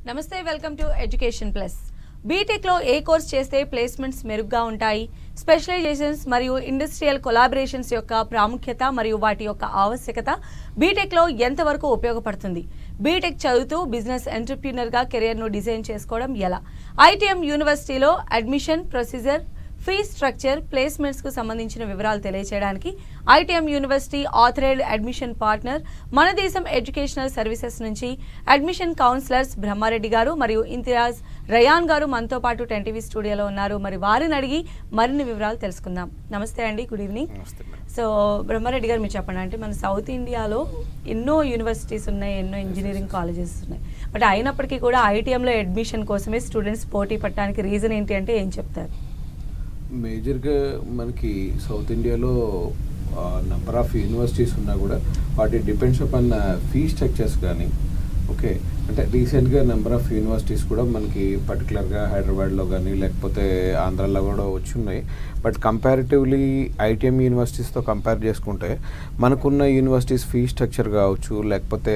నమస్తే, welcome to education plus. BTech లో ఏ కోర్స్ చేస్తే ప్లేస్మెంట్స్ మెరుగ్గా ఉంటాయి, స్పెషలైజేషన్స్ మరియు ఇండస్ట్రియల్ కొలాబరేషన్స్ యొక్క ప్రాముఖ్యత మరియు వాటి యొక్క ఆవశ్యకత బీటెక్ లో ఎంతవరకు ఉపయోగపడుతుంది, బీటెక్ చదువుతూ బిజినెస్ ఎంటర్‌ప్రెన్యూర్ గా కెరీర్ ను డిజైన్ చేసుకోవడం ఎలా, ఐటీఎం యూనివర్సిటీలో admission procedure, fee structure, placements కు సంబంధించిన వివరాలు తెలియజేయడానికి ITM university authorized admission partner Mana Desam educational services నుంచి అడ్మిషన్ కౌన్సిలర్స్ బ్రహ్మారెడ్డి గారు మరియు ఇంతియాజ్ రయాన్ గారు మనతో పాటు 10TV స్టూడియోలో ఉన్నారు. మరి వారిని అడిగి మరిన్ని వివరాలు తెలుసుకుందాం. నమస్తే అండి, గుడ్ ఈవినింగ్. సో బ్రహ్మారెడ్డి గారు, మీరు చెప్పండి. అంటే మన సౌత్ ఇండియాలో ఎన్నో యూనివర్సిటీస్ ఉన్నాయి, ఎన్నో ఇంజనీరింగ్ కాలేజెస్ ఉన్నాయి. బట్ అయినప్పటికీ కూడా ఐటీఎంలో అడ్మిషన్ కోసమే స్టూడెంట్స్ పోటీ పడడానికి రీజన్ ఏంటి అంటే ఏం చెప్తారు? మేజర్గా మనకి సౌత్ ఇండియాలో నెంబర్ ఆఫ్ యూనివర్సిటీస్ ఉన్నా కూడా వాటి డిపెండ్స్ అపాన్ ఫీ స్ట్రక్చర్స్ కానీ ఓకే. అంటే రీసెంట్గా నెంబర్ ఆఫ్ యూనివర్సిటీస్ కూడా మనకి పర్టికులర్గా హైదరాబాద్లో కానీ లేకపోతే ఆంధ్రాలో కూడా వచ్చి ఉన్నాయి. బట్ కంపారిటివ్లీ ఐటీఎం యూనివర్సిటీస్తో కంపేర్ చేసుకుంటే మనకున్న యూనివర్సిటీస్ ఫీ స్ట్రక్చర్ కావచ్చు, లేకపోతే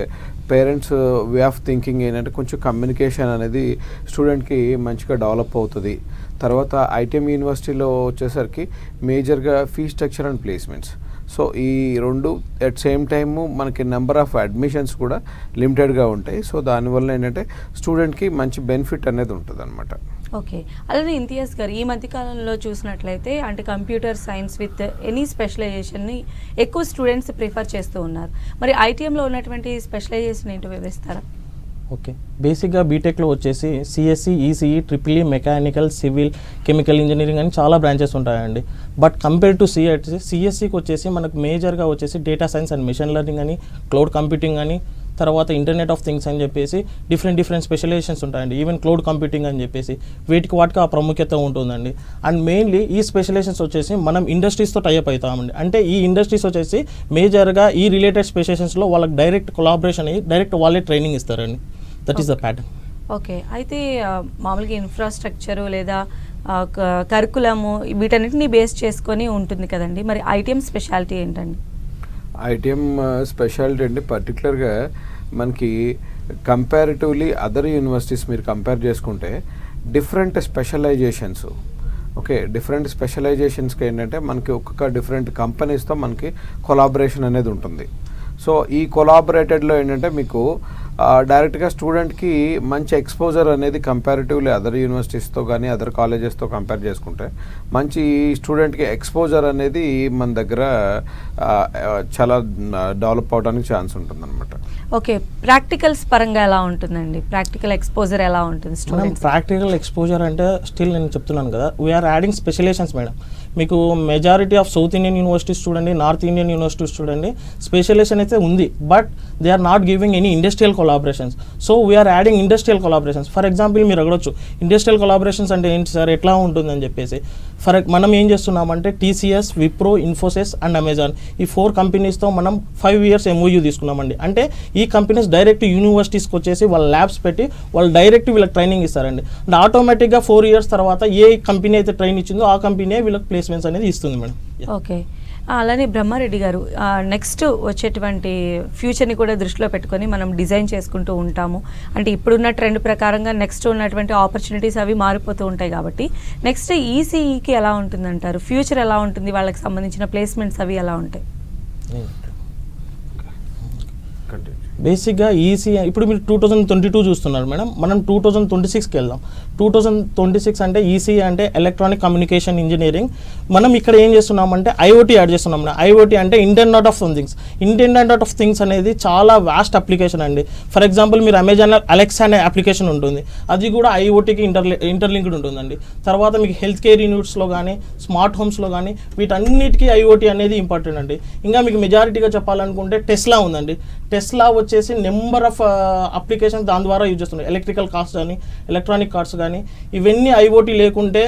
పేరెంట్స్ వే ఆఫ్ థింకింగ్ ఏంటంటే కొంచెం కమ్యూనికేషన్ అనేది స్టూడెంట్కి మంచిగా డెవలప్ అవుతుంది. తర్వాత ఐటీఎం యూనివర్సిటీలో వచ్చేసరికి మేజర్గా fee structure and placements. So ఈ రెండు అట్ సేమ్ టైము మనకి నెంబర్ ఆఫ్ అడ్మిషన్స్ కూడా లిమిటెడ్గా ఉంటాయి. సో దానివల్ల ఏంటంటే స్టూడెంట్కి మంచి బెనిఫిట్ అనేది ఉంటుంది అనమాట. ఓకే, అలానే ఇంతియాజ్ గారు, ఈ మధ్యకాలంలో చూసినట్లయితే అంటే కంప్యూటర్ సైన్స్ విత్ ఎనీ స్పెషలైజేషన్ని ఎక్కువ స్టూడెంట్స్ ప్రిఫర్ చేస్తూ ఉన్నారు. మరి ఐటీఎంలో ఉన్నటువంటి స్పెషలైజేషన్ ఏంటో వివరిస్తారా? ఓకే, బేసిక్గా బీటెక్లో వచ్చేసి CSE, ECE, triple mechanical, civil, chemical engineering అని చాలా బ్రాంచెస్ ఉంటాయండి. బట్ కంపేర్ టు సిఎస్సికి వచ్చేసి మనకు మేజర్గా వచ్చేసి data science and machine learning అని, క్లౌడ్ కంప్యూటింగ్ అని, తర్వాత ఇంటర్నెట్ ఆఫ్ థింగ్స్ అని చెప్పేసి డిఫరెంట్ స్పెషలైజేషన్స్ ఉంటాయండి. ఈవెన్ క్లౌడ్ కంప్యూటింగ్ అని చెప్పేసి వాటికి ఆ ప్రాముఖ్యత ఉంటుందండి. అండ్ మెయిన్లీ ఈ స్పెషలైజేషన్స్ వచ్చేసి మనం ఇండస్ట్రీస్తో టైఅప్ అవుతామండి. అంటే ఈ ఇండస్ట్రీస్ వచ్చేసి మేజర్గా ఈ రిలేటెడ్ స్పెషలైజేషన్స్లో వాళ్ళకి డైరెక్ట్ కొలాబరేషన్ అయ్యి డైరెక్ట్ వాళ్ళే ట్రైనింగ్ ఇస్తారండి. That is the pattern. Okay, అయితే మామూలుగా ఇన్ఫ్రాస్ట్రక్చరు లేదా కరికులము వీటన్నిటిని బేస్ చేసుకొని ఉంటుంది కదండి. మరి ఐటీఎం స్పెషాలిటీ ఏంటండి? ఐటీఎం స్పెషాలిటీ అంటే పర్టికులర్గా మనకి కంపారిటివ్లీ అదర్ యూనివర్సిటీస్ మీరు కంపేర్ చేసుకుంటే డిఫరెంట్ స్పెషలైజేషన్స్ ఓకే. డిఫరెంట్ స్పెషలైజేషన్స్కి ఏంటంటే మనకి ఒక్కొక్క డిఫరెంట్ కంపెనీస్తో మనకి కొలాబరేషన్ అనేది ఉంటుంది. సో ఈ కొలాబరేటెడ్లో ఏంటంటే మీకు డైరెక్ట్గా స్టూడెంట్కి మంచి ఎక్స్పోజర్ అనేది కంపారిటివ్లీ అదర్ యూనివర్సిటీస్తో కానీ అదర్ కాలేజెస్తో కంపేర్ చేసుకుంటే మంచి స్టూడెంట్కి ఎక్స్పోజర్ అనేది మన దగ్గర చాలా డెవలప్ అవడానికి ఛాన్స్ ఉంటుంది అనమాట. ఓకే, ప్రాక్టికల్స్ పరంగా ఎలా ఉంటుందండి? ప్రాక్టికల్ ఎక్స్పోజర్ ఎలా ఉంటుంది స్టూడెంట్స్? ప్రాక్టికల్ ఎక్స్పోజర్ అంటే స్టిల్ నేను చెప్తున్నాను కదా, వీఆర్ యాడింగ్ స్పెషలైజేషన్స్ మేడం. మీకు majority of south Indian universities చూడండి, నార్త్ ఇండియన్ యూనివర్సిటీస్ చూడండి, స్పెషలైజేషన్ అయితే ఉంది. But they are not giving any industrial collaborations. So we are adding industrial collaborations. For example మీరు అడగొచ్చు, ఇండస్ట్రియల్ కొలాబరేషన్స్ అంటే ఏంటి సార్, ఎట్లా ఉంటుందని చెప్పేసి. మనం ఏం చేస్తున్నామంటే TCS, Wipro, Infosys and Amazon ఈ 4 కంపెనీస్తో మనం 5 years MOU తీసుకున్నామండి. అంటే ఈ కంపెనీస్ డైరెక్ట్ యూనివర్సిటీస్కి వచ్చేసి వాళ్ళ ల్యాబ్స్ పెట్టి వాళ్ళు డైరెక్ట్ వీళ్ళకి ట్రైనింగ్ ఇస్తారండి. అండ్ ఆటోమేటిక్గా 4 years తర్వాత ఏ కంపెనీ అయితే ట్రైన్ ఇచ్చిందో ఆ కంపెనీ వీళ్ళకి ప్లేస్మెంట్స్ అనేది ఇస్తుంది మేడం. ఓకే, అలానే బ్రహ్మారెడ్డి గారు, నెక్స్ట్ వచ్చేటువంటి ఫ్యూచర్ని కూడా దృష్టిలో పెట్టుకొని మనం డిజైన్ చేసుకుంటూ ఉంటాము. అంటే ఇప్పుడున్న ట్రెండ్ ప్రకారంగా నెక్స్ట్ ఉన్నటువంటి ఆపర్చునిటీస్ అవి మారిపోతూ ఉంటాయి కాబట్టి నెక్స్ట్ ఈసీఈకి ఎలా ఉంటుందంటారు? ఫ్యూచర్ ఎలా ఉంటుంది? వాళ్ళకి సంబంధించిన ప్లేస్మెంట్స్ అవి ఎలా ఉంటాయి? బేసిక్గా ఈసీ ఇప్పుడు మీరు 2022 చూస్తున్నారు మేడం, మనం 2026కి వెళ్దాం. 2026 అంటే ఈసీ అంటే ఎలక్ట్రానిక్ కమ్యూనికేషన్ ఇంజనీరింగ్. మనం ఇక్కడ ఏం చేస్తున్నామంటే ఐఓటీ యాడ్ చేస్తున్నాం. ఐఓటీ అంటే internet of things. Internet of things అనేది చాలా వాస్ట్ అప్లికేషన్ అండి. ఫర్ ఎగ్జాంపుల్ మీరు అమెజాన్లో అలెక్సా అనే అప్లికేషన్ ఉంటుంది, అది కూడా ఐఓటీకి ఇంటర్లింక్డ్ ఉంటుందండి. తర్వాత మీకు హెల్త్ కేర్ యూనిట్స్లో కానీ స్మార్ట్ హోమ్స్లో కానీ వీటన్నిటికీ ఐఓటీ అనేది ఇంపార్టెంట్ అండి. ఇంకా మీకు మెజారిటీగా చెప్పాలనుకుంటే టెస్లా ఉందండి. టెస్లా వచ్చేసి నెంబర్ ఆఫ్ అప్లికేషన్ దాని ద్వారా యూజ్ చేస్తున్నాయి. ఎలక్ట్రికల్ కార్స్ కానీ ఎలక్ట్రానిక్ కార్స్ కానీ ఇవన్నీ ఐఓటీ లేకుంటే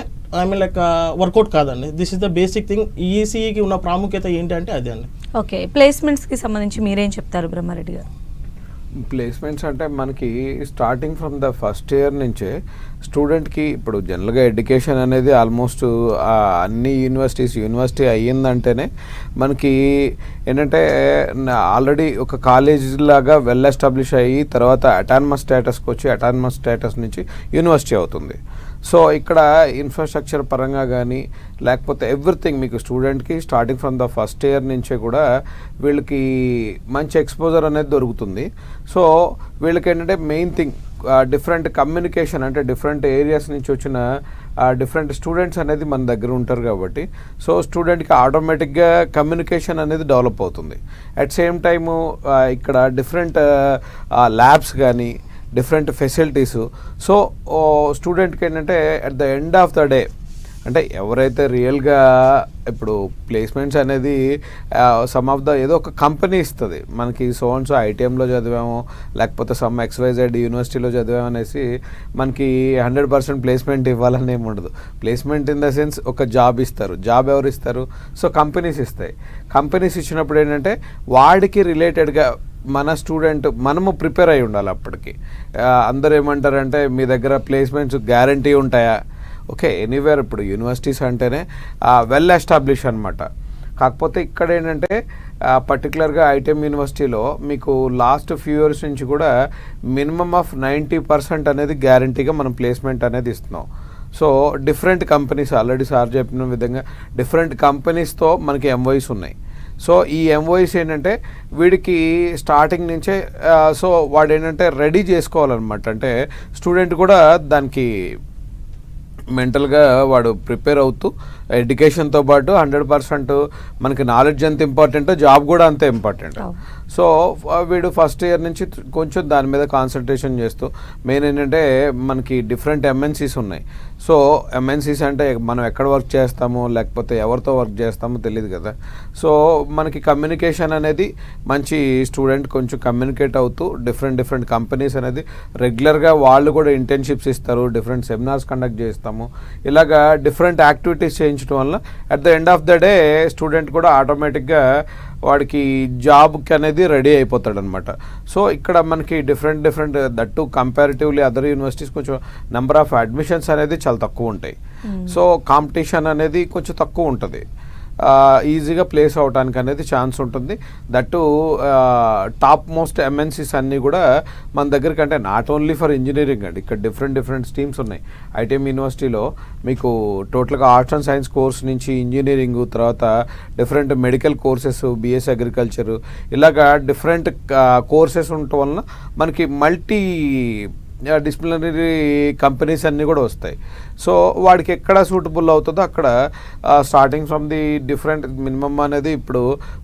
వర్కౌట్ కాదండి. This is the basic thing. ఈసీఈకి ఉన్న ప్రాముఖ్యత ఏంటి అంటే అదే అండి. ఓకే, ప్లేస్మెంట్స్కి సంబంధించి మీరేం చెప్తారు బ్రహ్మారెడ్డి గారు? ప్లేస్మెంట్స్ అంటే మనకి starting from the first year నుంచే స్టూడెంట్కి ఇప్పుడు జనరల్గా ఎడ్యుకేషన్ అనేది ఆల్మోస్ట్ అన్ని యూనివర్సిటీ అయ్యిందంటేనే మనకి ఏంటంటే ఆల్రెడీ ఒక కాలేజ్ లాగా వెల్ ఎస్టాబ్లిష్ అయ్యి తర్వాత అటానమస్ స్టేటస్కి వచ్చి అటానమస్ స్టేటస్ నుంచి యూనివర్సిటీ అవుతుంది. సో ఇక్కడ ఇన్ఫ్రాస్ట్రక్చర్ పరంగా కానీ లేకపోతే ఎవ్రీథింగ్ మీకు స్టూడెంట్కి starting from the first year నుంచే కూడా వీళ్ళకి మంచి ఎక్స్పోజర్ అనేది దొరుకుతుంది. సో వీళ్ళకి ఏంటంటే మెయిన్ థింగ్ డిఫరెంట్ కమ్యూనికేషన్ అంటే డిఫరెంట్ ఏరియాస్ నుంచి వచ్చిన డిఫరెంట్ స్టూడెంట్స్ అనేది మన దగ్గర ఉంటారు కాబట్టి సో స్టూడెంట్కి ఆటోమేటిక్గా కమ్యూనికేషన్ అనేది డెవలప్ అవుతుంది. అట్ సేమ్ టైము ఇక్కడ డిఫరెంట్ ల్యాబ్స్ కానీ డిఫరెంట్ ఫెసిలిటీస్. సో స్టూడెంట్కి ఏంటంటే at the end of the day అంటే ఎవరైతే రియల్గా ఇప్పుడు ప్లేస్మెంట్స్ అనేది సమ్ ఆఫ్ ద ఏదో ఒక కంపెనీ ఇస్తుంది మనకి. సో ఐటీఎంలో చదివాము లేకపోతే సమ్ XYZ యూనివర్సిటీలో చదివాము అనేసి మనకి 100% ప్లేస్మెంట్ ఇవ్వాలని ఏమి ఉండదు. ప్లేస్మెంట్ ఇన్ ద సెన్స్ ఒక జాబ్ ఇస్తారు. జాబ్ ఎవరు ఇస్తారు? సో కంపెనీస్ ఇస్తాయి. కంపెనీస్ ఇచ్చినప్పుడు ఏంటంటే వాడికి రిలేటెడ్గా మన స్టూడెంట్ మనము ప్రిపేర్ అయి ఉండాలి. అప్పటికి అందరు ఏమంటారంటే మీ దగ్గర ప్లేస్మెంట్స్ గ్యారంటీ ఉంటాయా? ఓకే, ఎనీవేర్ ఇప్పుడు యూనివర్సిటీస్ అంటేనే వెల్ ఎస్టాబ్లిష్ అనమాట. కాకపోతే ఇక్కడ ఏంటంటే పర్టికులర్గా ఐటీఎం యూనివర్సిటీలో మీకు లాస్ట్ ఫ్యూ ఇయర్స్ నుంచి కూడా మినిమమ్ ఆఫ్ 90% అనేది గ్యారంటీగా మనం ప్లేస్మెంట్ అనేది ఇస్తున్నాం. So different companies already sir చెప్పిన విధంగా డిఫరెంట్ కంపెనీస్తో మనకి ఎంఓఈస్ ఉన్నాయి. సో ఈ ఎంఓఈస్ ఏంటంటే వీడికి స్టార్టింగ్ నుంచే సో వాడు ఏంటంటే రెడీ చేసుకోవాలన్నమాట. అంటే స్టూడెంట్ కూడా దానికి మెంటల్గా వాడు ప్రిపేర్ అవుతూ ఎడ్యుకేషన్తో పాటు 100% మనకి నాలెడ్జ్ ఎంత ఇంపార్టెంటో జాబ్ కూడా అంతే ఇంపార్టెంట్. సో వీడు ఫస్ట్ ఇయర్ నుంచి కొంచెం దాని మీద కాన్సన్ట్రేషన్ చేస్తూ మెయిన్ ఏంటంటే మనకి డిఫరెంట్ ఎంఎన్సీస్ ఉన్నాయి. సో ఎంఎన్సీస్ అంటే మనం ఎక్కడ వర్క్ చేస్తామో లేకపోతే ఎవరితో వర్క్ చేస్తామో తెలియదు కదా. సో మనకి కమ్యూనికేషన్ అనేది మంచి స్టూడెంట్ కొంచెం కమ్యూనికేట్ అవుతూ డిఫరెంట్ కంపెనీస్ అనేది రెగ్యులర్గా వాళ్ళు కూడా ఇంటర్న్షిప్స్ ఇస్తారు, డిఫరెంట్ సెమినార్స్ కండక్ట్ చేస్తాము. ఇలాగా డిఫరెంట్ యాక్టివిటీస్ చేయించడం వల్ల at the end of the day student కూడా ఆటోమేటిక్గా వాడికి జాబ్కి అనేది రెడీ అయిపోతాడు అనమాట. సో ఇక్కడ మనకి different that comparatively other universities కొంచెం నెంబర్ ఆఫ్ అడ్మిషన్స్ అనేది చాలా తక్కువ ఉంటాయి. సో కాంపిటీషన్ అనేది కొంచెం తక్కువ ఉంటుంది. ఈజీగా ప్లేస్ అవడానికి అనేది ఛాన్స్ ఉంటుంది. దట్టు టాప్ మోస్ట్ ఎంఎన్సీస్ అన్నీ కూడా మన దగ్గరికి అంటే నాట్ ఓన్లీ ఫర్ ఇంజనీరింగ్ అండి, ఇక్కడ డిఫరెంట్ స్ట్రీమ్స్ ఉన్నాయి. ఐటీఎం యూనివర్సిటీలో మీకు టోటల్గా ఆర్ట్స్ అండ్ సైన్స్ కోర్స్ నుంచి ఇంజనీరింగ్, తర్వాత different medical courses, BSc agriculture, ఇలాగా డిఫరెంట్ కోర్సెస్ ఉండటం వలన మనకి మల్టీ డిసిప్లినరీ కంపెనీస్ అన్నీ కూడా వస్తాయి. సో వాడికి ఎక్కడ సూటబుల్ అవుతుందో అక్కడ starting from the different minimum అనేది ఇప్పుడు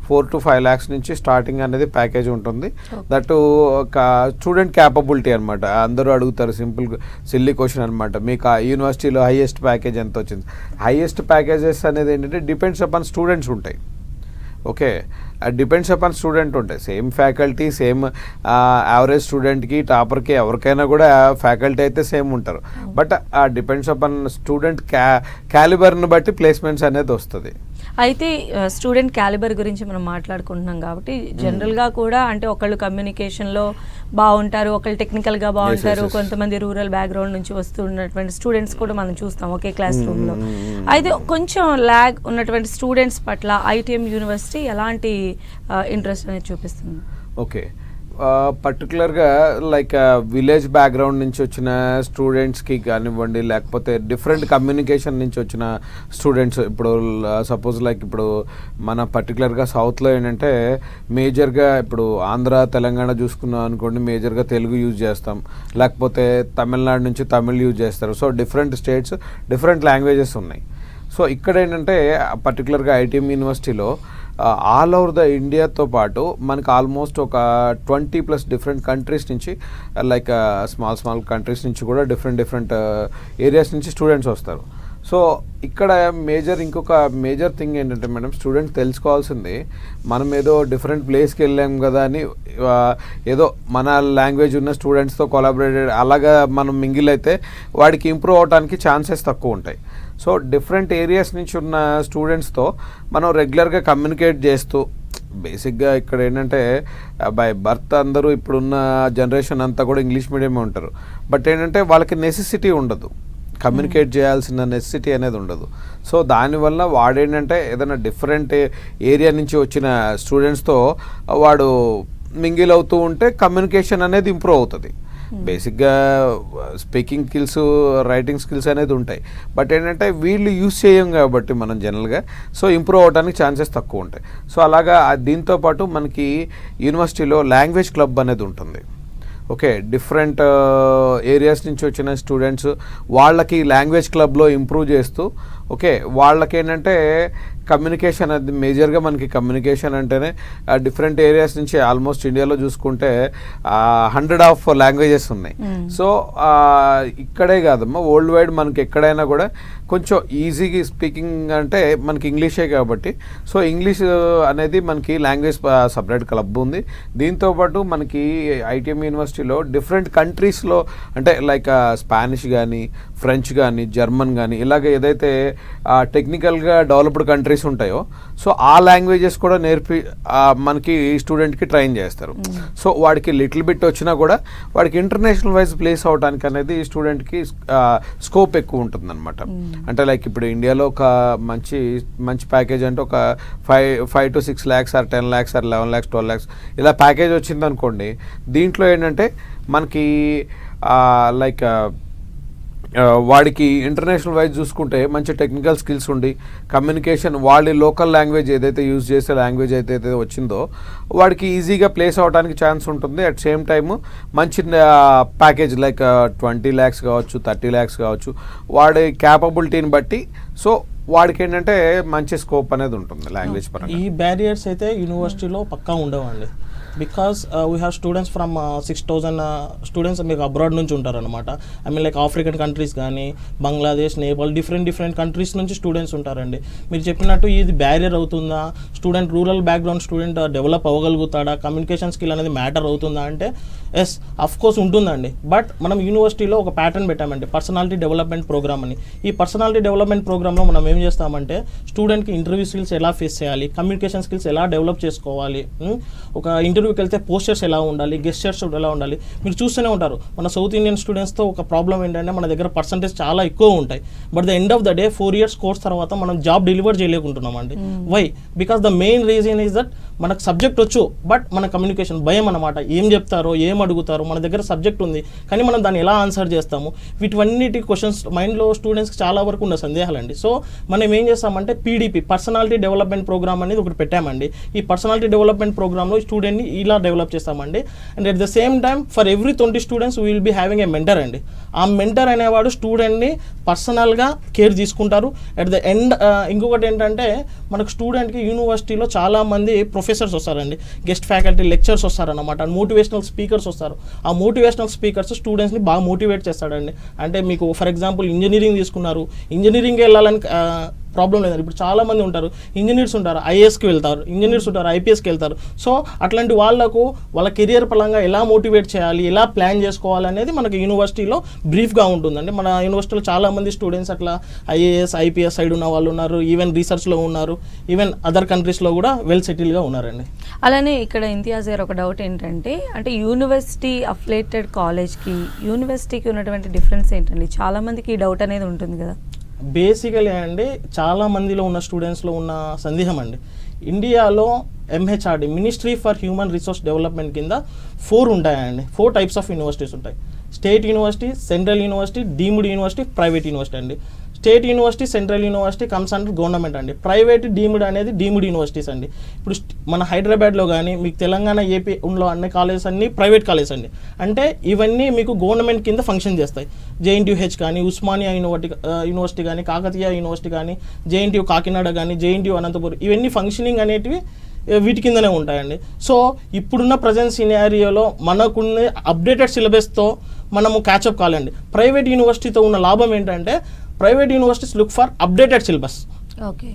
4 to 5 lakhs నుంచి స్టార్టింగ్ అనేది ప్యాకేజ్ ఉంటుంది. దట్టు ఒక స్టూడెంట్ క్యాపబిలిటీ అనమాట. అందరూ అడుగుతారు సింపుల్ సిల్లీ క్వశ్చన్ అనమాట, మీకు ఆ యూనివర్సిటీలో హైయెస్ట్ ప్యాకేజ్ ఎంత వచ్చింది? హైయెస్ట్ ప్యాకేజెస్ అనేది ఏంటంటే డిపెండ్స్ అపాన్ స్టూడెంట్స్ ఉంటాయి. ఓకే, డిపెండ్స్ అపాన్ స్టూడెంట్ ఉంటాయి. సేమ్ ఫ్యాకల్టీ, సేమ్ యావరేజ్ స్టూడెంట్కి, టాపర్కి ఎవరికైనా కూడా ఫ్యాకల్టీ అయితే సేమ్ ఉంటారు. బట్ డిపెండ్స్ అపాన్ స్టూడెంట్ క్యాలిబర్ని బట్టి ప్లేస్మెంట్స్ అనేది వస్తుంది. అయితే స్టూడెంట్ క్యాలిబర్ గురించి మనం మాట్లాడుకుంటున్నాం కాబట్టి జనరల్గా కూడా అంటే ఒకళ్ళు కమ్యూనికేషన్లో బాగుంటారు, ఒకళ్ళు టెక్నికల్గా బాగుంటారు, కొంతమంది రూరల్ బ్యాక్గ్రౌండ్ నుంచి వస్తున్నటువంటి స్టూడెంట్స్ కూడా మనం చూస్తాం ఒకే క్లాస్ రూమ్లో. అయితే కొంచెం ల్యాగ్ ఉన్నటువంటి స్టూడెంట్స్ పట్ల ఐటీఎం యూనివర్సిటీ ఎలాంటి ఇంట్రెస్ట్ అనేది చూపిస్తుంది? ఓకే, పర్టికులర్గా లైక్ విలేజ్ బ్యాక్గ్రౌండ్ నుంచి వచ్చిన స్టూడెంట్స్కి కానివ్వండి, లేకపోతే డిఫరెంట్ కమ్యూనికేషన్ నుంచి వచ్చిన స్టూడెంట్స్, ఇప్పుడు సపోజ్ లైక్ ఇప్పుడు మన పర్టికులర్గా సౌత్లో ఏంటంటే మేజర్గా ఇప్పుడు ఆంధ్ర తెలంగాణ చూసుకున్నాం అనుకోండి, మేజర్గా తెలుగు యూజ్ చేస్తాం, లేకపోతే తమిళనాడు నుంచి తమిళ్ యూజ్ చేస్తారు. So different states different languages ఉన్నాయి. సో ఇక్కడ ఏంటంటే పర్టికులర్గా ఐటీఎం యూనివర్సిటీలో ఆల్ ఓవర్ ద ఇండియాతో పాటు మనకు ఆల్మోస్ట్ ఒక 20+ డిఫరెంట్ కంట్రీస్ నుంచి లైక్ స్మాల్ కంట్రీస్ నుంచి కూడా డిఫరెంట్ ఏరియాస్ నుంచి స్టూడెంట్స్ వస్తారు. సో ఇక్కడ ఇంకొక మేజర్ థింగ్ ఏంటంటే మేడం, స్టూడెంట్స్ తెలుసుకోవాల్సింది మనం ఏదో డిఫరెంట్ ప్లేస్కి వెళ్ళాం కదా అని ఏదో మన లాంగ్వేజ్ ఉన్న స్టూడెంట్స్తో కొలాబరేటెడ్ అలాగా మనం మింగిల్ అయితే వాడికి ఇంప్రూవ్ అవడానికి ఛాన్సెస్ తక్కువ ఉంటాయి. సో డిఫరెంట్ ఏరియాస్ నుంచి ఉన్న స్టూడెంట్స్తో మనం రెగ్యులర్గా కమ్యూనికేట్ చేస్తూ బేసిక్గా ఇక్కడ ఏంటంటే బై బర్త్ అందరూ ఇప్పుడున్న జనరేషన్ అంతా కూడా ఇంగ్లీష్ మీడియమే ఉంటారు. బట్ ఏంటంటే వాళ్ళకి నెసెసిటీ ఉండదు, కమ్యూనికేట్ చేయాల్సిన నెసెసిటీ అనేది ఉండదు. సో దానివల్ల వాడేంటంటే ఏదైనా డిఫరెంట్ ఏరియా నుంచి వచ్చిన స్టూడెంట్స్తో వాడు మింగిల్ అవుతూ ఉంటే కమ్యూనికేషన్ అనేది ఇంప్రూవ్ అవుతుంది. బేసిక్గా స్పీకింగ్ స్కిల్స్, రైటింగ్ స్కిల్స్ అనేది ఉంటాయి. బట్ ఏంటంటే వీళ్ళు యూజ్ చేయం కాబట్టి మనం జనరల్గా సో ఇంప్రూవ్ అవడానికి ఛాన్సెస్ తక్కువ ఉంటాయి. సో అలాగా దీంతోపాటు మనకి యూనివర్సిటీలో లాంగ్వేజ్ క్లబ్ అనేది ఉంటుంది. ఓకే, డిఫరెంట్ ఏరియాస్ నుంచి వచ్చిన స్టూడెంట్స్ వాళ్ళకి లాంగ్వేజ్ క్లబ్లో ఇంప్రూవ్ చేస్తూ ఓకే వాళ్ళకి ఏంటంటే కమ్యూనికేషన్ అది మేజర్గా మనకి కమ్యూనికేషన్ అంటేనే డిఫరెంట్ ఏరియాస్ నుంచి ఆల్మోస్ట్ ఇండియాలో చూసుకుంటే 100 ఆఫ్ లాంగ్వేజెస్ ఉన్నాయి. సో ఇక్కడే కాదమ్మా, వరల్డ్ వైడ్ మనకి ఎక్కడైనా కూడా కొంచెం ఈజీగా స్పీకింగ్ అంటే మనకి ఇంగ్లీషే కాబట్టి సో ఇంగ్లీష్ అనేది మనకి లాంగ్వేజ్ సపరేట్ క్లబ్ ఉంది. దీంతోపాటు మనకి ఐటీఎం యూనివర్సిటీలో డిఫరెంట్ కంట్రీస్లో అంటే లైక్ స్పానిష్ కానీ, ఫ్రెంచ్ కానీ, జర్మన్ కానీ ఇలాగ ఏదైతే టెక్నికల్గా డెవలప్డ్ కంట్రీస్ ఉంటాయో సో ఆ లాంగ్వేజెస్ కూడా నేర్పి మనకి స్టూడెంట్కి ట్రైన్ చేస్తారు. సో వాడికి లిటిల్ బిట్ వచ్చినా కూడా వాడికి ఇంటర్నేషనల్ వైజ్ ప్లేస్ అవడానికి అనేది స్టూడెంట్కి స్కోప్ ఎక్కువ ఉంటుంది అనమాట. అంటే లైక్ ఇప్పుడు ఇండియాలో ఒక మంచి ప్యాకేజ్ అంటే ఒక 5 to 6 lakhs or 10 lakhs or 11 lakhs 12 lakhs ఇలా ప్యాకేజ్ వచ్చింది అనుకోండి. దీంట్లో ఏంటంటే మనకి లైక్ వాడికి ఇంటర్నేషనల్ వైజ్ చూసుకుంటే మంచి టెక్నికల్ స్కిల్స్ ఉండి కమ్యూనికేషన్ వాళ్ళ లోకల్ లాంగ్వేజ్ ఏదైతే యూజ్ చేసే లాంగ్వేజ్ అయితే వచ్చిందో వాడికి ఈజీగా ప్లేస్ అవడానికి ఛాన్స్ ఉంటుంది. అట్ సేమ్ టైము మంచి ప్యాకేజ్ లైక్ 20 lakhs కావచ్చు, 30 lakhs కావచ్చు, వాడి క్యాపబిలిటీని బట్టి సో వాడికి ఏంటంటే మంచి స్కోప్ అనేది ఉంటుంది లాంగ్వేజ్ పరంగా. ఈ బ్యారియర్స్ అయితే యూనివర్సిటీలో పక్కా ఉండవండి. Because we have students from 6,000 students మీకు అబ్రాడ్ నుంచి ఉంటారనమాట. I mean like African countries కానీ, బంగ్లాదేశ్, నేపాల్, డిఫరెంట్ కంట్రీస్ నుంచి స్టూడెంట్స్ ఉంటారండి. మీరు చెప్పినట్టు ఇది బ్యారియర్ అవుతుందా, student rural background student develop అవ్వగలుగుతాడా, కమ్యూనికేషన్ స్కిల్ అనేది మ్యాటర్ అవుతుందా అంటే ఎస్ అఫ్ కోర్స్ ఉంటుందండి. బట్ మనం యూనివర్సిటీలో ఒక ప్యాటర్న్ పెట్టామండి, పర్సనాలిటీ డెవలప్మెంట్ ప్రోగ్రామ్ అని. ఈ పర్సనాలిటీ డెవలప్మెంట్ ప్రోగ్రామ్లో మనం ఏం చేస్తామంటే స్టూడెంట్కి ఇంటర్వ్యూ స్కిల్స్ ఎలా ఫేస్ చేయాలి, కమ్యూనికేషన్ స్కిల్స్ ఎలా డెవలప్ చేసుకోవాలి, ఒక ఇంటర్వ్యూకి వెళ్తే పోస్టర్స్ ఎలా ఉండాలి, గెస్చర్స్ ఎలా ఉండాలి. మీరు చూస్తూనే ఉంటారు మన సౌత్ ఇండియన్ స్టూడెంట్స్తో ఒక ప్రాబ్లం ఏంటంటే మన దగ్గర పర్సంటేజ్ చాలా ఎక్కువ ఉంటాయి. But the end of the day 4 years course తర్వాత మనం జాబ్ డెలివర్ చేయలేకుంటున్నామండి. Why? Because the main reason is that మనకు సబ్జెక్ట్ వచ్చు బట్ మన కమ్యూనికేషన్ భయం అనమాట. ఏం చెప్తారో, ఏం అడుగుతారో, మన దగ్గర సబ్జెక్ట్ ఉంది కానీ మనం దాన్ని ఎలా ఆన్సర్ చేస్తాము, వీటివన్నిటి క్వశ్చన్స్ మైండ్లో స్టూడెంట్స్కి చాలా వరకు ఉన్న సందేహాలండి. సో మనం ఏం చేస్తామంటే పీడీపీ పర్సనాలిటీ డెవలప్మెంట్ ప్రోగ్రామ్ అనేది ఒకటి పెట్టామండి. ఈ పర్సనాలిటీ డెవలప్మెంట్ ప్రోగ్రామ్లో స్టూడెంట్ని ఇలా డెవలప్ చేస్తామండి. And at the same time for every 20 students will be having a mentor అండి. ఆ మెంటర్ అనేవాడు స్టూడెంట్ని పర్సనల్గా కేర్ తీసుకుంటారు. అట్ ద ఎండ్ ఇంకొకటి ఏంటంటే మనకు స్టూడెంట్కి యూనివర్సిటీలో చాలామంది ప్రొఫెసర్స్ వస్తారండి, గెస్ట్ ఫ్యాకల్టీ లెక్చర్స్ వస్తారన్నమాట, మోటివేషనల్ స్పీకర్స్ వస్తారు. ఆ మోటివేషనల్ స్పీకర్స్ స్టూడెంట్స్ని బాగా మోటివేట్ చేస్తాడండి. అంటే మీకు ఫర్ ఎగ్జాంపుల్ ఇంజనీరింగ్ తీసుకున్నారు, ఇంజనీరింగ్కి వెళ్ళాలని ప్రాబ్లం లేదండి. ఇప్పుడు చాలామంది ఉంటారు, ఇంజనీర్స్ ఉంటారు, ఐఏఎస్కి వెళ్తారు, ఇంజనీర్స్ ఉంటారు, ఐపీఎస్కి వెళ్తారు. సో అట్లాంటి వాళ్ళకు వాళ్ళ కెరియర్ పరంగా ఎలా మోటివేట్ చేయాలి, ఎలా ప్లాన్ చేసుకోవాలి అనేది మనకి యూనివర్సిటీలో బ్రీఫ్గా ఉంటుందండి. మన యూనివర్సిటీలో చాలామంది స్టూడెంట్స్ అట్లా ఐఏఎస్, ఐపీఎస్ సైడ్ ఉన్న వాళ్ళు ఉన్నారు, ఈవెన్ రీసెర్చ్లో ఉన్నారు, ఈవెన్ అదర్ కంట్రీస్లో కూడా వెల్ సెటిల్గా ఉన్నారండి. అలానే ఇక్కడ ఇంతియాజ్ గారు ఒక డౌట్ ఏంటంటే అంటే యూనివర్సిటీ అఫిలియేటెడ్ కాలేజ్కి యూనివర్సిటీకి ఉన్నటువంటి డిఫరెన్స్ ఏంటండి? చాలామందికి ఈ డౌట్ అనేది ఉంటుంది కదా. బేసికలీ అండి చాలా మందిలో ఉన్న స్టూడెంట్స్లో ఉన్న సందేహం అండి, ఇండియాలో MHRD ministry for human resource development కింద 4 ఉంటాయండి. 4 types ఆఫ్ యూనివర్సిటీస్ ఉంటాయి. State university, central university, deemed university, private university అండి. State university, central university comes under government అండి. ప్రైవేట్ డీమ్డ్ అనేది డీమ్డ్ యూనివర్సిటీస్ అండి. ఇప్పుడు మన హైదరాబాద్లో కానీ మీకు తెలంగాణ, ఏపీలో అన్ని కాలేజెస్ అన్ని ప్రైవేట్ కాలేజెస్ అండి. అంటే ఇవన్నీ మీకు గవర్నమెంట్ కింద ఫంక్షన్ చేస్తాయి. జేఎన్టీయూహెచ్ కానీ, ఉస్మానియా యూనివర్సిటీ కానీ, కాకతీయ యూనివర్సిటీ కానీ, జేఎన్టీయూ కాకినాడ కానీ, జేఎన్టీయూ అనంతపురం, ఇవన్నీ ఫంక్షనింగ్ అనేటివి వీటి కిందనే ఉంటాయండి. సో ఇప్పుడున్న ప్రజెంట్ సినారియోలో మనకున్న అప్డేటెడ్ సిలబస్తో మనము క్యాచప్ కావాలండి. ప్రైవేట్ యూనివర్సిటీతో ఉన్న లాభం ఏంటంటే private universities look for updated syllabus. Okay,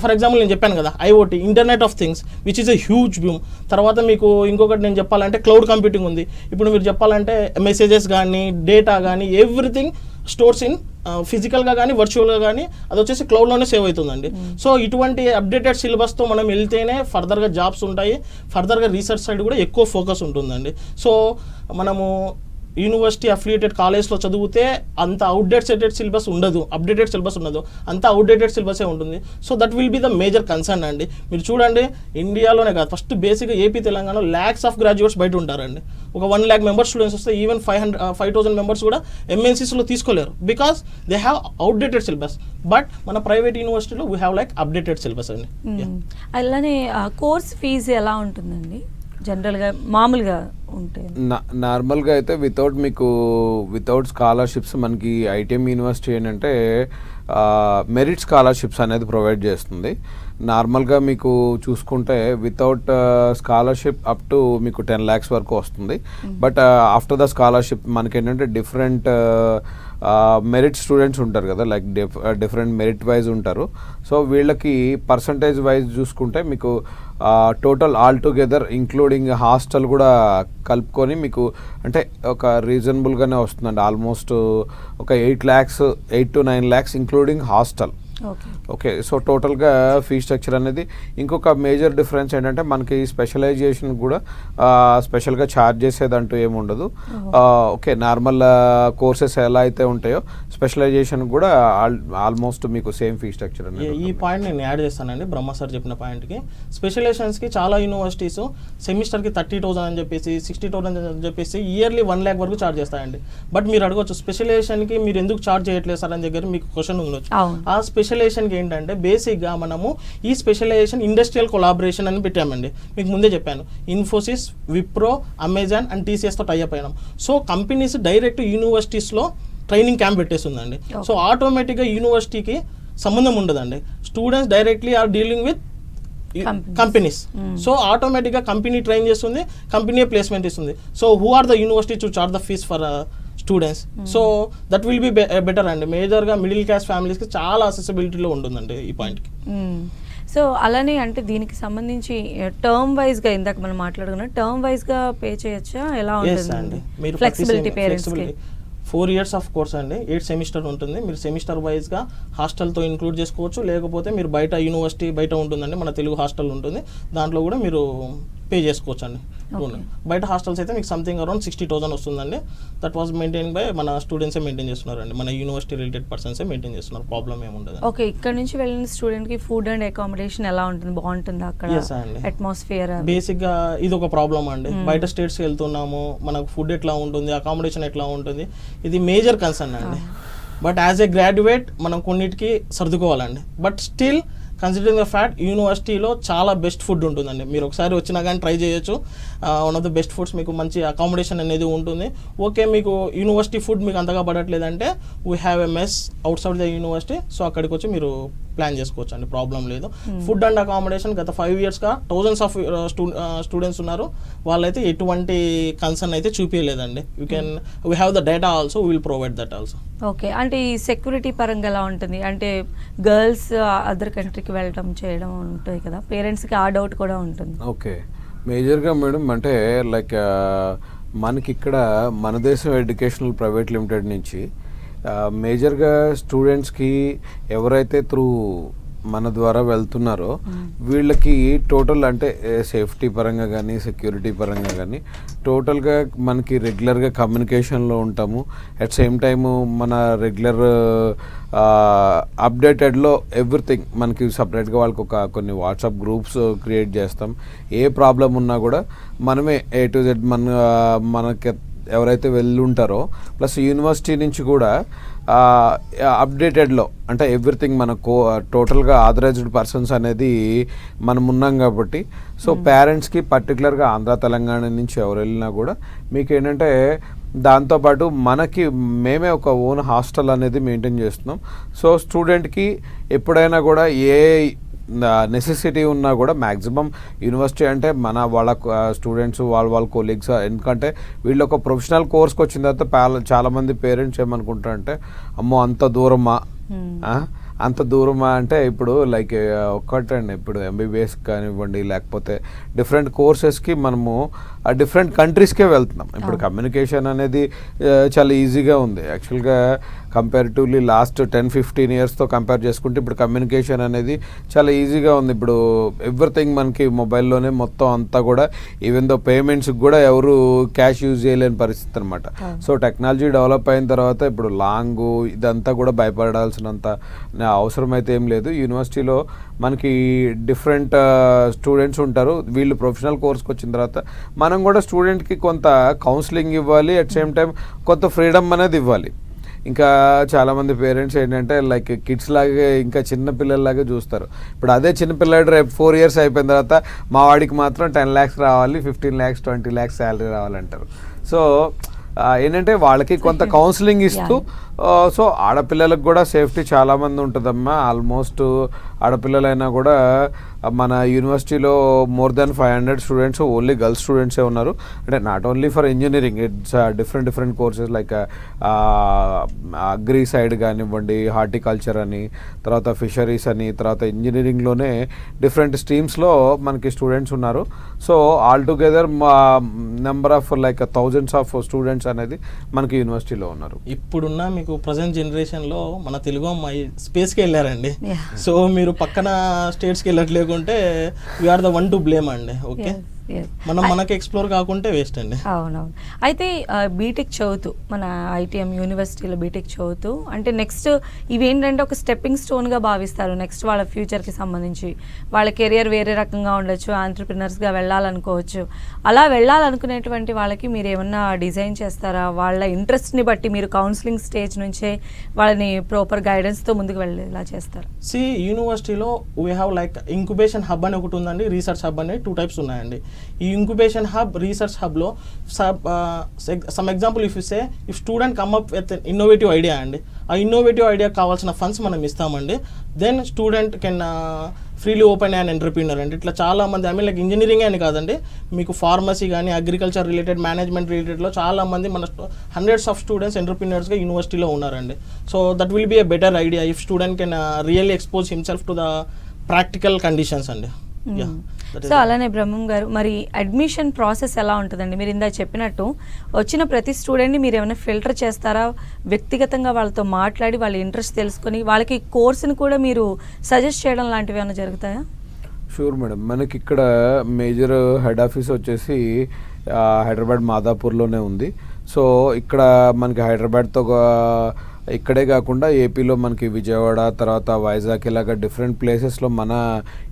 for example నేను చెప్పాను కదా IoT, internet of things which is a huge boom. తర్వాత మీకు ఇంకొకటి నేను చెప్పాలంటే క్లౌడ్ కంప్యూటింగ్ ఉంది. ఇప్పుడు మీరు చెప్పాలంటే మెసేజెస్ కానీ, డేటా కానీ, ఎవ్రీథింగ్ స్టోర్స్ ఇన్ ఫిజికల్గా కానీ వర్చువల్గా కానీ అది వచ్చేసి క్లౌడ్లోనే సేవ్ అవుతుందండి. సో ఇటువంటి అప్డేటెడ్ సిలబస్తో మనం వెళ్తేనే ఫర్దర్గా జాబ్స్ ఉంటాయి, ఫర్దర్గా రీసెర్చ్ సైడ్ కూడా ఎక్కువ ఫోకస్ ఉంటుందండి. సో మనము యూనివర్సిటీ అఫిలియేటెడ్ కాలేజ్లో చదివితే అంత అవుట్డేటెడ్ సిలబస్ ఉండదు, అప్డేటెడ్ సిలబస్ ఉండదు, అంత అవుట్డేటెడ్ సిలబసే ఉంటుంది. So that will be the major concern అండి. మీరు చూడండి ఇండియాలోనే కాదు, ఫస్ట్ బేసిక్గా ఏపీ తెలంగాణలో ల్యాక్స్ ఆఫ్ గ్రాడ్యుయేట్స్ బయట ఉంటారండి. ఒక 1 lakh మెంబర్స్ స్టూడెంట్స్ వస్తే ఈవెన్ 5,000 మెంబర్స్ కూడా ఎంఎన్సీస్లో తీసుకోలేరు, because they have outdated syllabus. But మన ప్రైవేట్ యూనివర్సిటీలో we have like updated syllabus అండి. అలానే కోర్స్ ఫీజు ఎలా ఉంటుందండి జనరల్గా మామూలుగా ఉంటే? నార్మల్గా అయితే వితౌట్ స్కాలర్షిప్స్ మనకి ఐటీఎం యూనివర్సిటీ ఏంటంటే మెరిట్ స్కాలర్షిప్స్ అనేది ప్రొవైడ్ చేస్తుంది. నార్మల్గా మీకు చూసుకుంటే వితౌట్ స్కాలర్షిప్ అప్ టు మీకు 10 lakhs వరకు వస్తుంది. బట్ ఆఫ్టర్ ద స్కాలర్షిప్ మనకి ఏంటంటే డిఫరెంట్ మెరిట్ స్టూడెంట్స్ ఉంటారు కదా, లైక్ డిఫరెంట్ మెరిట్ వైజ్ ఉంటారు. సో వీళ్ళకి పర్సంటేజ్ వైజ్ చూసుకుంటే మీకు total all together including hostel కూడా కలుపుకొని మీకు అంటే ఒక రీజనబుల్గానే వస్తుందండి. ఆల్మోస్ట్ ఒక 8 to 9 lakhs including hostel. Okay, so టోటల్గా ఫీ స్ట్రక్చర్ అనేది ఇంకొక మేజర్ డిఫరెన్స్ ఏంటంటే మనకి స్పెషలైజేషన్ కూడా స్పెషల్గా ఛార్జ్ చేసేదంటూ ఏమి ఉండదు. ఓకే, నార్మల్ కోర్సెస్ ఎలా అయితే ఉంటాయో స్పెషలైజేషన్ కూడా ఆల్మోస్ట్ మీకు సేమ్ ఫీ స్ట్రక్చర్ అనేది. ఈ పాయింట్ నేను యాడ్ చేస్తానండి బ్రహ్మ సార్ చెప్పిన పాయింట్కి. స్పెషలైజేషన్స్కి చాలా యూనివర్సిటీస్ సెమిస్టర్కి 30,000 అని చెప్పేసి 60,000 అని చెప్పేసి ఇయర్లీ 1 lakh వరకు ఛార్జ్ చేస్తాయండి. బట్ మీరు అడగవచ్చు స్పెషలైజేషన్కి మీరు ఎందుకు ఛార్జ్ చేయట్లేదు సార్ అని దగ్గర మీకు క్వశ్చన్ ఉండొచ్చు. ఆ స్పెషలైజేషన్కి ఏంటంటే బేసిక్గా మనము ఈ స్పెషలైజేషన్ ఇండస్ట్రియల్ కొలాబరేషన్ అని పెట్టామండి. మీకు ముందే చెప్పాను, ఇన్ఫోసిస్, విప్రో, అమెజాన్ అండ్ టీసీఎస్తో టైఅప్ అయినాం. సో కంపెనీస్ డైరెక్ట్ యూనివర్సిటీస్లో ట్రైనింగ్ క్యాంప్ పెట్టేస్తుందండి. సో ఆటోమేటిక్గా యూనివర్సిటీకి సంబంధం ఉండదండి. Students directly are dealing with companies. So ఆటోమేటిక్గా కంపెనీ ట్రైన్ చేస్తుంది, కంపెనీ ప్లేస్మెంట్ ఇస్తుంది. So who are the university to charge the fees for students? So that will be better అండి. మేజర్గా మిడిల్ క్లాస్ ఫ్యామిలీస్కి చాలా అసెసిబిలిటీలో ఉంటుందండి ఈ పాయింట్కి. సో అలానే అంటే దీనికి సంబంధించి టర్మ్ వైజ్గా ఇందాక మనం మాట్లాడుకున్న టర్మ్ వైజ్గా పే చేయొచ్చా, ఎలా ఉంటుంది? ఫ్లెక్సిబిలిటీ పేరెంట్స్కి 4 years ఆఫ్ కోర్స్ అండి, 8 semester ఉంటుంది. మీరు సెమిస్టర్ వైజ్గా హాస్టల్తో ఇంక్లూడ్ చేసుకోవచ్చు, లేకపోతే మీరు బయట యూనివర్సిటీ బయట ఉంటుందండి, మన తెలుగు హాస్టల్ ఉంటుంది, దాంట్లో కూడా మీరు పే చేసుకోవచ్చు అండి. బయట హాస్టల్స్ అయితే మీకు సంథింగ్ అరౌండ్ 60,000 వస్తుందండి. దట్ వాజ్ మెయింటైన్ బై మన స్టూడెంట్సే మెయింటైన్ చేస్తున్నారండి, మన యూనివర్సిటీ రిలేటెడ్ పర్సన్సే మెయింటైన్ చేస్తున్నారు, ప్రాబ్లం ఏముండదు. ఓకే, ఇక్కడ నుంచి వెళ్ళిన స్టూడెంట్కి ఫుడ్ అండ్ అకామిడేషన్ ఎలా ఉంటుంది? బాగుంటుంది అక్కడ అట్మాస్ఫియర్? బేసిక్గా ఇది ఒక ప్రాబ్లం అండి. బయట స్టేట్స్కి వెళ్తున్నాము, మనకు ఫుడ్ ఎట్లా ఉంటుంది, అకామిడేషన్ ఎట్లా ఉంటుంది, ఇది మేజర్ కన్సర్న్ అండి. బట్ యాజ్ ఏ గ్రాడ్యుయేట్ మనం కొన్నిటికి సర్దుకోవాలండి. But still considering the fact యూనివర్సిటీలో చాలా బెస్ట్ ఫుడ్ ఉంటుందండి. మీరు ఒకసారి వచ్చినా కానీ ట్రై చేయొచ్చు. One of the best foods, మీకు మంచి అకామిడేషన్ అనేది ఉంటుంది. ఓకే, మీకు యూనివర్సిటీ ఫుడ్ మీకు అంతగా పడట్లేదంటే we have a mess outside the university. So అక్కడికి వచ్చి మీరు ప్లాన్ చేసుకోవచ్చు అండి, ప్రాబ్లం లేదు. ఫుడ్ అండ్ అకామిడేషన్ గత 5 yearsగా థౌజండ్స్ ఆఫ్ స్టూడెంట్స్ ఉన్నారు, వాళ్ళైతే ఎటువంటి కన్సర్న్ అయితే చూపించలేదండి. We have the data also, we will provide that also. Okay, అంటే ఈ సెక్యూరిటీ పరంగా ఎలా ఉంటుంది? అంటే గర్ల్స్ అదర్ కంట్రీకి వెళ్ళడం చేయడం ఉంటుంది కదా, పేరెంట్స్కి ఆ డౌట్ కూడా ఉంటుంది. ఓకే, మేజర్గా మేడం అంటే లైక్ మనకి ఇక్కడ మన దేశం ఎడ్యుకేషనల్ ప్రైవేట్ లిమిటెడ్ నుంచి మేజర్గా స్టూడెంట్స్కి ఎవరైతే త్రూ మన ద్వారా వెళ్తున్నారో వీళ్ళకి టోటల్ అంటే సేఫ్టీ పరంగా కానీ సెక్యూరిటీ పరంగా కానీ టోటల్గా మనకి రెగ్యులర్గా కమ్యూనికేషన్లో ఉంటాము. అట్ సేమ్ టైము మన రెగ్యులర్ అప్డేటెడ్లో ఎవ్రీథింగ్ మనకి సపరేట్గా వాళ్ళకి కొన్ని వాట్సాప్ గ్రూప్స్ క్రియేట్ చేస్తాం. ఏ ప్రాబ్లం ఉన్నా కూడా మనమే A to Z మనకి ఎవరైతే వెళ్ళుంటారో ప్లస్ యూనివర్సిటీ నుంచి కూడా అప్డేటెడ్లో అంటే ఎవ్రీథింగ్ మనకు టోటల్గా ఆథరైజ్డ్ పర్సన్స్ అనేది మనం ఉన్నాం కాబట్టి సో పేరెంట్స్కి పర్టికులర్గా ఆంధ్ర తెలంగాణ నుంచి ఎవరు వెళ్ళినా కూడా మీకు ఏంటంటే దాంతోపాటు మనకి మేమే ఒక ఓన్ హాస్టల్ అనేది మెయింటైన్ చేస్తున్నాం. సో స్టూడెంట్కి ఎప్పుడైనా కూడా ఏ నెసెసిటీ ఉన్నా కూడా మ్యాక్సిమం యూనివర్సిటీ అంటే వాళ్ళ స్టూడెంట్స్ వాళ్ళ కొలీగ్స్, ఎందుకంటే వీళ్ళు ఒక ప్రొఫెషనల్ కోర్స్కి వచ్చిన తర్వాత చాలామంది పేరెంట్స్ ఏమనుకుంటారంటే అమ్మో అంత దూరమా అంటే ఇప్పుడు లైక్ ఒక్కటండి, ఇప్పుడు MBBS కానివ్వండి లేకపోతే డిఫరెంట్ కోర్సెస్కి మనము డిఫరెంట్ కంట్రీస్కే వెళ్తున్నాం. ఇప్పుడు కమ్యూనికేషన్ అనేది చాలా ఈజీగా ఉంది యాక్చువల్గా కంపారిటివ్లీ లాస్ట్ 10-15 ఇయర్స్తో కంపేర్ చేసుకుంటే ఇప్పుడు కమ్యూనికేషన్ అనేది చాలా ఈజీగా ఉంది. ఇప్పుడు ఎవ్రీథింగ్ మనకి మొబైల్లోనే మొత్తం అంతా కూడా ఈవెన్ దో పేమెంట్స్కి కూడా ఎవరు క్యాష్ యూజ్ చేయలేని పరిస్థితి అనమాట. సో టెక్నాలజీ డెవలప్ అయిన తర్వాత ఇప్పుడు లాంగ్ ఇదంతా కూడా భయపడాల్సినంత అవసరం అయితే ఏం లేదు. యూనివర్సిటీలో మనకి డిఫరెంట్ స్టూడెంట్స్ ఉంటారు. వీళ్ళు ప్రొఫెషనల్ కోర్స్కి వచ్చిన తర్వాత మనం కూడా స్టూడెంట్కి కొంత కౌన్సిలింగ్ ఇవ్వాలి, అట్ సేమ్ టైం కొంత ఫ్రీడమ్ అనేది ఇవ్వాలి. ఇంకా చాలామంది పేరెంట్స్ ఏంటంటే లైక్ కిడ్స్ లాగే ఇంకా చిన్న పిల్లల్లాగా చూస్తారు. ఇప్పుడు అదే చిన్నపిల్లాడు రేపు 4 years అయిపోయిన తర్వాత మా వాడికి మాత్రం 10 lakhs రావాలి, 15 lakhs 20 lakhs శాలరీ రావాలంటారు. సో ఏంటంటే వాళ్ళకి కొంత కౌన్సిలింగ్ ఇస్తూ సో ఆడపిల్లలకు కూడా సేఫ్టీ చాలామంది ఉంటుందమ్మా. ఆల్మోస్ట్ ఆడపిల్లలైనా కూడా మన యూనివర్సిటీలో more than 500 students only girls స్టూడెంట్సే ఉన్నారు. అంటే not only for engineering, it's different courses like agri side కానివ్వండి, హార్టికల్చర్ అని, తర్వాత ఫిషరీస్ అని, తర్వాత ఇంజనీరింగ్లోనే డిఫరెంట్ స్ట్రీమ్స్లో మనకి స్టూడెంట్స్ ఉన్నారు. So all together number of like thousands of students అనేది మనకి యూనివర్సిటీలో ఉన్నారు. ఇప్పుడున్న మీకు ప్రజెంట్ జనరేషన్లో మన తెలుగు అమ్మాయి స్పేస్కి వెళ్ళారండి. సో మీరు పక్కన స్టేట్స్కి వెళ్ళట్లేకుంటే we are the one to blame అండి. ఓకే, మనకి ఎక్స్ప్లోర్ కాకుంటే వేస్ట్ అండి. అవునవును. అయితే బీటెక్ చదువుతూ మన ఐటీఎం యూనివర్సిటీలో బీటెక్ చదువుతూ అంటే నెక్స్ట్ ఇవి ఏంటంటే ఒక స్టెప్పింగ్ స్టోన్గా భావిస్తారు. నెక్స్ట్ వాళ్ళ ఫ్యూచర్కి సంబంధించి వాళ్ళ కెరియర్ వేరే రకంగా ఉండొచ్చు, ఆంటర్ప్రినర్స్గా వెళ్ళాలనుకోవచ్చు. అలా వెళ్ళాలనుకునేటువంటి వాళ్ళకి మీరు ఏమన్నా డిజైన్ చేస్తారా? వాళ్ళ ఇంట్రెస్ట్ని బట్టి మీరు కౌన్సిలింగ్ స్టేజ్ నుంచే వాళ్ళని ప్రాపర్ గైడెన్స్తో ముందుకు వెళ్ళేలా చేస్తారు? యూనివర్సిటీలో we have like incubation hub అని ఒకటి ఉందండి, రీసెర్చ్ హబ్ అని 2 types ఉన్నాయండి. ఈ ఇంక్యుబేషన్ హబ్, రీసెర్చ్ హబ్లో some example if you say if student come up with innovative idea అండి, ఆ ఇన్నోవేటివ్ ఐడియా కావాల్సిన ఫండ్స్ మనం ఇస్తామండి. Then student can freely open and entrepreneur అండి. ఇట్లా చాలామంది లైక్ ఇంజనీరింగ్ అని కాదండి, మీకు ఫార్మసీ కానీ అగ్రికల్చర్ రిలేటెడ్, మేనేజ్మెంట్ రిలేటెడ్లో చాలామంది మన hundreds of స్టూడెంట్స్ ఎంటర్ప్రీనర్స్గా యూనివర్సిటీలో ఉన్నారండి. So that will B a better idea if student can really expose himself to the practical conditions అండి. సో అలానే బ్రహ్మం గారు, మరి అడ్మిషన్ ప్రాసెస్ ఎలా ఉంటుందండి? మీరు ఇందాక చెప్పినట్టు వచ్చిన ప్రతి స్టూడెంట్ని మీరు ఏమైనా ఫిల్టర్ చేస్తారా? వ్యక్తిగతంగా వాళ్ళతో మాట్లాడి వాళ్ళ ఇంట్రెస్ట్ తెలుసుకొని వాళ్ళకి కోర్సుని కూడా మీరు సజెస్ట్ చేయడం లాంటివి ఏమైనా జరుగుతాయా? Sure madam. మనకి ఇక్కడ మేజర్ హెడ్ ఆఫీస్ వచ్చేసి హైదరాబాద్ మాదాపూర్లోనే ఉంది. సో ఇక్కడ మనకి హైదరాబాద్తో ఇక్కడే కాకుండా ఏపీలో మనకి విజయవాడ, తర్వాత వైజాగ్, ఇలాగ డిఫరెంట్ ప్లేసెస్లో మన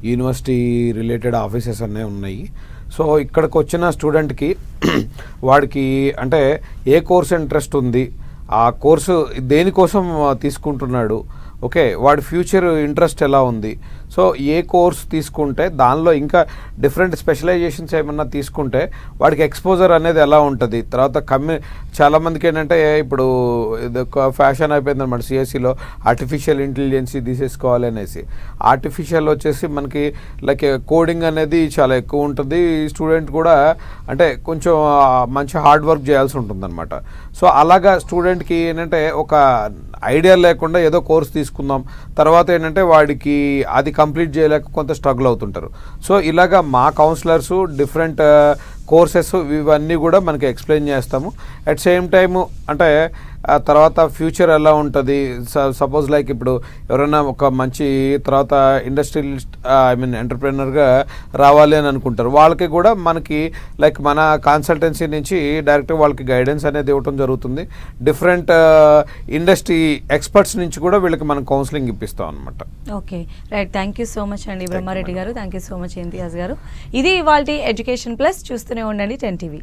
యూనివర్సిటీ రిలేటెడ్ ఆఫీసెస్ అన్నీ ఉన్నాయి. సో ఇక్కడికి వచ్చిన స్టూడెంట్కి వాడికి అంటే ఏ కోర్స్ ఇంట్రెస్ట్ ఉంది, ఆ కోర్సు దేనికోసం తీసుకుంటున్నాడు, ఓకే, వాడి ఫ్యూచర్ ఇంట్రెస్ట్ ఎలా ఉంది, సో ఏ కోర్స్ తీసుకుంటే దానిలో ఇంకా డిఫరెంట్ స్పెషలైజేషన్స్ ఏమన్నా తీసుకుంటే వాడికి ఎక్స్పోజర్ అనేది ఎలా ఉంటుంది. తర్వాత చాలామందికి ఏంటంటే ఇప్పుడు ఇది ఒక ఫ్యాషన్ అయిపోయింది అనమాట, సిఎస్సిలో ఆర్టిఫిషియల్ ఇంటెలిజెన్స్ తీసేసుకోవాలి అనేసి. ఆర్టిఫిషియల్ వచ్చేసి మనకి లైక్ కోడింగ్ అనేది చాలా ఎక్కువ ఉంటుంది. స్టూడెంట్ కూడా అంటే కొంచెం మంచి హార్డ్ వర్క్ చేయాల్సి ఉంటుంది అనమాట. సో అలాగా స్టూడెంట్కి ఏంటంటే ఒక ఐడియా లేకుండా ఏదో కోర్స్ తీసుకుందాం, తర్వాత ఏంటంటే వాడికి అది కంప్లీట్ చేయలేక కొంత స్ట్రగుల్ అవుతుంటారు. సో ఇలాగా మా కౌన్సిలర్స్ డిఫరెంట్ కోర్సెస్ ఇవన్నీ కూడా మనకి ఎక్స్ప్లెయిన్ చేస్తాము. అట్ సేమ్ టైము అంటే తర్వాత ఫ్యూచర్ ఎలా ఉంటుంది, సపోజ్ లైక్ ఇప్పుడు ఎవరైనా ఒక మంచి తర్వాత ఇండస్ట్రియలిస్ట్ ఎంటర్ప్రెనర్గా రావాలి అని అనుకుంటారు, వాళ్ళకి కూడా మనకి లైక్ మన కన్సల్టెన్సీ నుంచి డైరెక్ట్గా వాళ్ళకి గైడెన్స్ అనేది ఇవ్వడం జరుగుతుంది. డిఫరెంట్ ఇండస్ట్రీ ఎక్స్పర్ట్స్ నుంచి కూడా వీళ్ళకి మనం కౌన్సిలింగ్ ఇప్పిస్తాం అనమాట. Okay, right. Thank you so much అండి బ్రహ్మారెడ్డి గారు. Thank you so much Imtiaz గారు. ఇది ఇవాల్టి ఎడ్యుకేషన్ ప్లస్. చూస్తూనే ఉండండి 10 TV.